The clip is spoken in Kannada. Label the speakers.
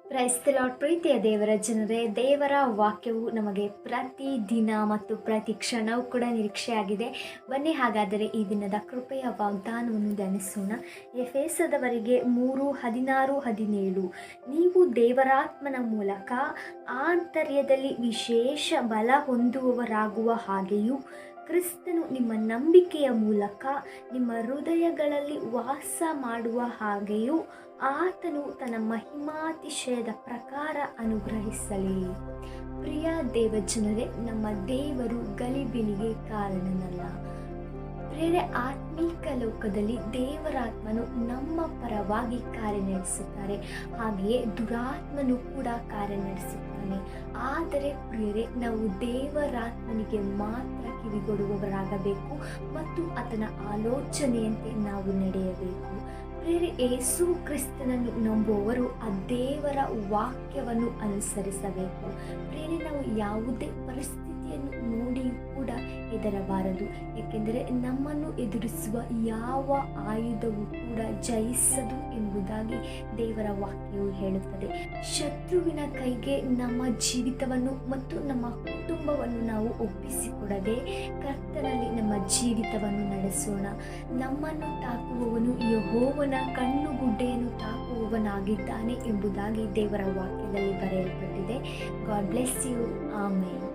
Speaker 1: Price the lord. ಪ್ರೀತಿಯ ದೇವರ ಜನರೇ, ದೇವರ ವಾಕ್ಯವು ನಮಗೆ ಪ್ರತಿ ದಿನ ಮತ್ತು ಪ್ರತಿ ಕ್ಷಣವೂ ಕೂಡ ನಿರೀಕ್ಷೆಯಾಗಿದೆ. ಬನ್ನಿ ಹಾಗಾದರೆ ಈ ದಿನದ ಕೃಪೆಯ ವಾಗ್ದಾನವನ್ನು ಧ್ಯಾನಿಸೋಣ. ಎಫೆಸದವರಿಗೆ 3:16-17. ನೀವು ದೇವರಾತ್ಮನ ಮೂಲಕ ಆಂತರ್ಯದಲ್ಲಿ ವಿಶೇಷ ಬಲ ಹೊಂದುವವರಾಗುವ ಹಾಗೆಯೂ ಕ್ರಿಸ್ತನು ನಿಮ್ಮ ನಂಬಿಕೆಯ ಮೂಲಕ ನಿಮ್ಮ ಹೃದಯಗಳಲ್ಲಿ ವಾಸ ಮಾಡುವ ಹಾಗೆಯೂ ಆತನು ತನ್ನ ಮಹಿಮಾತಿಶಯದ ಪ್ರಕಾರ ಅನುಗ್ರಹಿಸಲಿ. ಪ್ರಿಯ ದೇವಜನರೇ, ನಮ್ಮ ದೇವರು ಗಲಿಬಿಲಿಗೆ ಕಾರಣನಲ್ಲ. ಪ್ರಿಯರೇ, ಆತ್ಮೀಕ ಲೋಕದಲ್ಲಿ ದೇವರಾತ್ಮನು ನಮ್ಮ ಪರವಾಗಿ ಕಾರ್ಯನಡೆಸುತ್ತಾರೆ, ಹಾಗೆಯೇ ದುರಾತ್ಮನು ಕೂಡ ಕಾರ್ಯನಡೆಸುತ್ತಾನೆ. ಆದರೆ ಪ್ರಿಯರೇ, ನಾವು ದೇವರಾತ್ಮನಿಗೆ ಮಾತ್ರ ಕಿವಿಗೊಡುವವರಾಗಬೇಕು ಮತ್ತು ಆತನ ಆಲೋಚನೆಯಂತೆ ನಾವು ನಡೆಯಬೇಕು. ಪ್ರಿಯರೇ, ಯೇಸು ಕ್ರಿಸ್ತನನ್ನು ನಂಬುವವರು ಆ ದೇವರ ವಾಕ್ಯವನ್ನು ಅನುಸರಿಸಬೇಕು. ಪ್ರಿಯರೇ, ನಾವು ಯಾವುದೇ ಪರಿಸ್ಥಿತಿಯನ್ನು ನೋಡಿ ಕೂಡ ಹೆದರಬಾರದು, ಏಕೆಂದರೆ ನಮ್ಮನ್ನು ಎದುರಿಸುವ ಯಾವ ಆಯುಧವೂ ಕೂಡ ಜಯಿಸದು ಎಂಬುದಾಗಿ ದೇವರ ವಾಕ್ಯವು ಹೇಳುತ್ತದೆ. ಶತ್ರುವಿನ ಕೈಗೆ ನಮ್ಮ ಜೀವಿತವನ್ನು ಮತ್ತು ನಮ್ಮ ಕುಟುಂಬವನ್ನು ನಾವು ಒಪ್ಪಿಸಿಕೊಡದೆ ಕರ್ತನಲ್ಲಿ ನಮ್ಮ ಜೀವಿತವನ್ನು ನಡೆಸೋಣ. ನಮ್ಮನ್ನು ತಾಕುವವನು ಯೆಹೋವನ ಕಣ್ಣುಗುಡ್ಡೆಯನ್ನು ತಾಕುವವನಾಗಿದ್ದಾನೆ ಎಂಬುದಾಗಿ ದೇವರ ವಾಕ್ಯದಲ್ಲಿ ಬರೆಯಲ್ಪಟ್ಟಿದೆ. God bless you. ಆಮೇನ್.